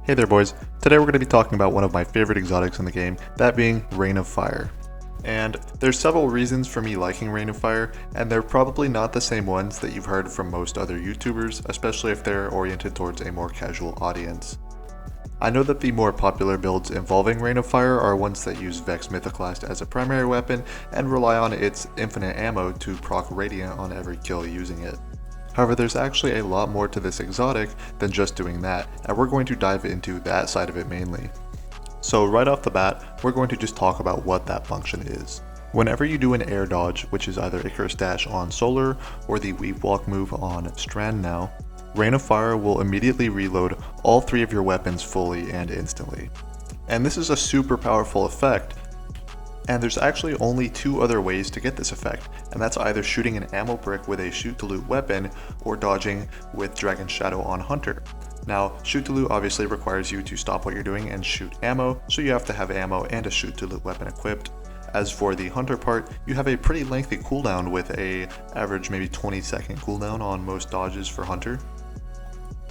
Hey there boys, today we're going to be talking about one of my favorite exotics in the game, that being Rain of Fire. And there's several reasons for me liking Rain of Fire, and they're probably not the same ones that you've heard from most other YouTubers, especially if they're oriented towards a more casual audience. I know that the more popular builds involving Rain of Fire are ones that use Vex Mythoclast as a primary weapon and rely on its infinite ammo to proc Radiant on every kill using it. However, there's actually a lot more to this exotic than just doing that, and we're going to dive into that side of it mainly. So right off the bat, we're going to just talk about what that function is. Whenever you do an air dodge, which is either Icarus Dash on Solar or the Weave Walk move on Strand now, Rain of Fire will immediately reload all three of your weapons fully and instantly. And this is a super powerful effect, and there's actually only two other ways to get this effect, and that's either shooting an ammo brick with a shoot to loot weapon or dodging with Dragon Shadow on Hunter. Now, shoot to loot obviously requires you to stop what you're doing and shoot ammo, so you have to have ammo and a shoot to loot weapon equipped. As for the Hunter part, you have a pretty lengthy cooldown with a average maybe 20-second cooldown on most dodges for Hunter.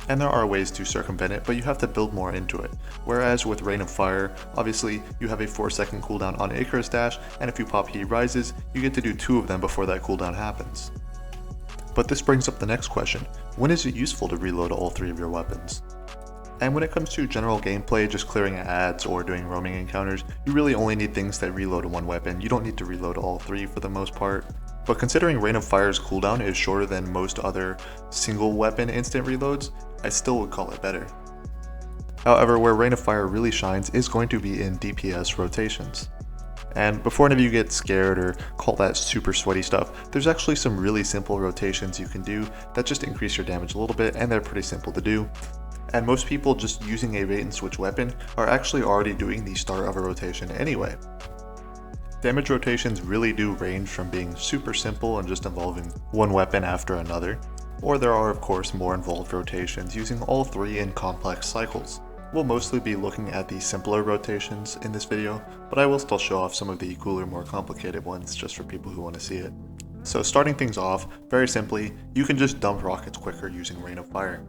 And there are ways to circumvent it, but you have to build more into it. Whereas with Rain of Fire, obviously you have a 4-second cooldown on Icarus Dash, and if you pop He Rises, you get to do 2 of them before that cooldown happens. But this brings up the next question: when is it useful to reload all 3 of your weapons? And when it comes to general gameplay, just clearing ads or doing roaming encounters, you really only need things that reload one weapon. You don't need to reload all 3 for the most part. But considering Rain of Fire's cooldown is shorter than most other single weapon instant reloads, I still would call it better. However, where Rain of Fire really shines is going to be in DPS rotations. And before any of you get scared or call that super sweaty stuff, there's actually some really simple rotations you can do that just increase your damage a little bit, and they're pretty simple to do. And most people just using a bait and switch weapon are actually already doing the start of a rotation anyway. Damage rotations really do range from being super simple and just involving one weapon after another, or there are of course more involved rotations using all 3 in complex cycles. We'll mostly be looking at the simpler rotations in this video, but I will still show off some of the cooler, more complicated ones just for people who want to see it. So starting things off, very simply, you can just dump rockets quicker using Rain of Fire.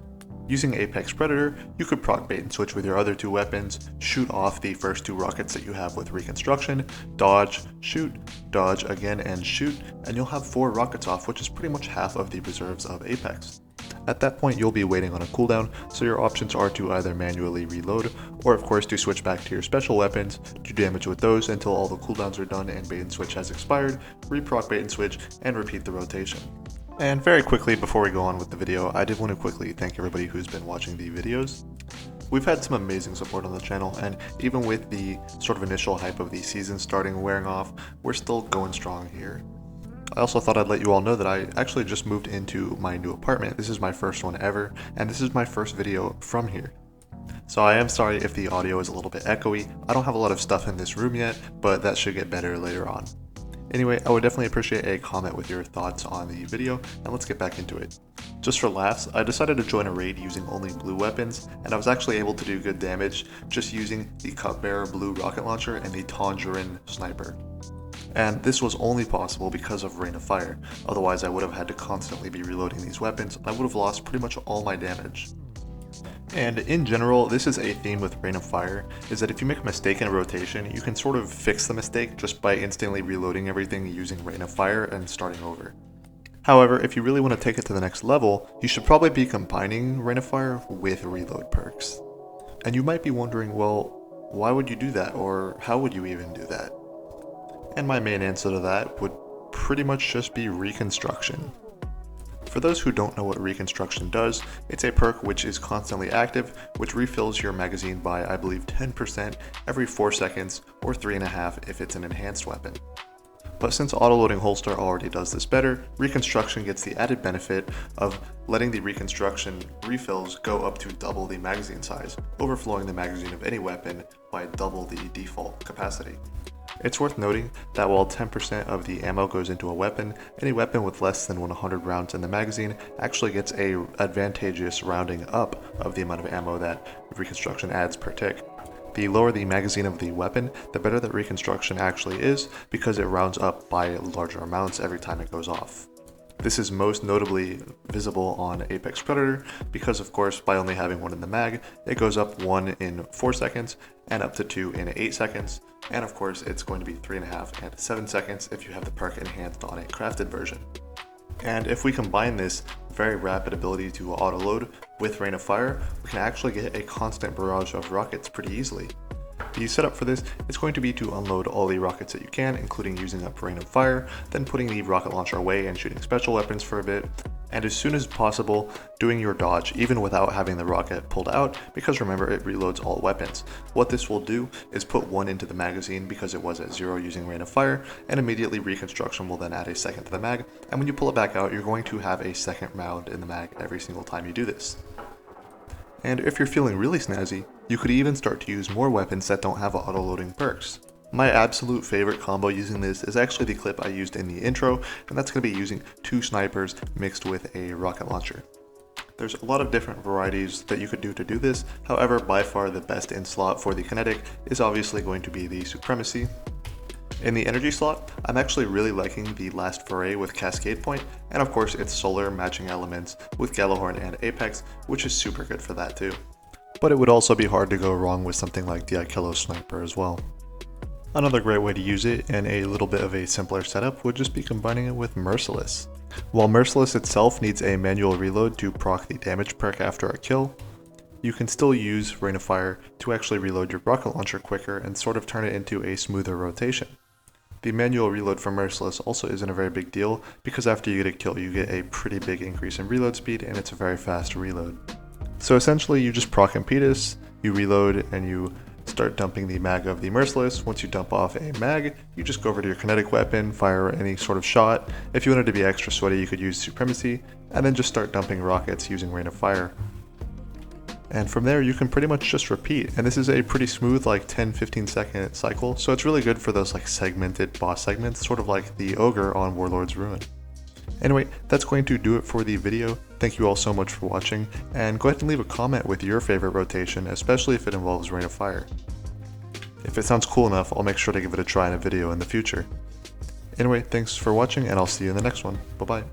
Using Apex Predator, you could proc bait and switch with your other 2 weapons, shoot off the first 2 rockets that you have with Reconstruction, dodge, shoot, dodge again and shoot, and you'll have 4 rockets off, which is pretty much half of the reserves of Apex. At that point you'll be waiting on a cooldown, so your options are to either manually reload, or of course to switch back to your special weapons, do damage with those until all the cooldowns are done and bait and switch has expired, reproc bait and switch, and repeat the rotation. And very quickly before we go on with the video, I did want to quickly thank everybody who's been watching the videos. We've had some amazing support on the channel, and even with the sort of initial hype of the season starting wearing off, we're still going strong here. I also thought I'd let you all know that I actually just moved into my new apartment. This is my first one ever, and this is my first video from here. So I am sorry if the audio is a little bit echoey. I don't have a lot of stuff in this room yet, but that should get better later on. Anyway, I would definitely appreciate a comment with your thoughts on the video, and let's get back into it. Just for laughs, I decided to join a raid using only blue weapons, and I was actually able to do good damage just using the Cupbearer blue rocket launcher and the Tangerine sniper. And this was only possible because of Rain of Fire, otherwise I would have had to constantly be reloading these weapons, and I would have lost pretty much all my damage. And in general, this is a theme with Rain of Fire, is that if you make a mistake in a rotation, you can sort of fix the mistake just by instantly reloading everything using Rain of Fire and starting over. However, if you really want to take it to the next level, you should probably be combining Rain of Fire with reload perks. And you might be wondering, well, why would you do that, or how would you even do that? And my main answer to that would pretty much just be Reconstruction. For those who don't know what Reconstruction does, it's a perk which is constantly active, which refills your magazine by I believe 10% every 4 seconds, or 3.5 if it's an enhanced weapon. But since autoloading holster already does this better, Reconstruction gets the added benefit of letting the Reconstruction refills go up to double the magazine size, overflowing the magazine of any weapon by double the default capacity. It's worth noting that while 10% of the ammo goes into a weapon, any weapon with less than 100 rounds in the magazine actually gets a advantageous rounding up of the amount of ammo that Reconstruction adds per tick. The lower the magazine of the weapon, the better that Reconstruction actually is, because it rounds up by larger amounts every time it goes off. This is most notably visible on Apex Predator because, of course, by only having one in the mag, it goes up 1 in 4 seconds and up to 2 in 8 seconds. And of course, it's going to be 3.5 and 7 seconds if you have the perk enhanced on a crafted version. And if we combine this very rapid ability to auto-load with Rain of Fire, we can actually get a constant barrage of rockets pretty easily. The setup for this is going to be to unload all the rockets that you can, including using up Rain of Fire, then putting the rocket launcher away and shooting special weapons for a bit, and as soon as possible, doing your dodge even without having the rocket pulled out, because remember, it reloads all weapons. What this will do is put 1 into the magazine because it was at 0 using Rain of Fire, and immediately Reconstruction will then add a second to the mag, and when you pull it back out, you're going to have a second round in the mag every single time you do this. And if you're feeling really snazzy, you could even start to use more weapons that don't have auto-loading perks. My absolute favorite combo using this is actually the clip I used in the intro, and that's going to be using 2 snipers mixed with a rocket launcher. There's a lot of different varieties that you could do to do this, however by far the best in slot for the kinetic is obviously going to be the Supremacy. In the energy slot, I'm actually really liking the Last Foray with Cascade Point, and of course its solar matching elements with Gallahorn and Apex, which is super good for that too. But it would also be hard to go wrong with something like the Aikello Sniper as well. Another great way to use it, and a little bit of a simpler setup, would just be combining it with Merciless. While Merciless itself needs a manual reload to proc the damage perk after a kill, you can still use Rain of Fire to actually reload your rocket launcher quicker and sort of turn it into a smoother rotation. The manual reload for Merciless also isn't a very big deal because after you get a kill you get a pretty big increase in reload speed and it's a very fast reload. So essentially you just proc Impetus, you reload, and you start dumping the mag of the Merciless. Once you dump off a mag, you just go over to your kinetic weapon, fire any sort of shot. If you wanted to be extra sweaty, you could use Supremacy, and then just start dumping rockets using Rain of Fire. And from there you can pretty much just repeat, and this is a pretty smooth like 10-15 second cycle, so it's really good for those like segmented boss segments, sort of like the Ogre on Warlord's Ruin. Anyway, that's going to do it for the video. Thank you all so much for watching, and go ahead and leave a comment with your favorite rotation, especially if it involves Rain of Fire. If it sounds cool enough, I'll make sure to give it a try in a video in the future. Anyway, thanks for watching, and I'll see you in the next one. Bye bye.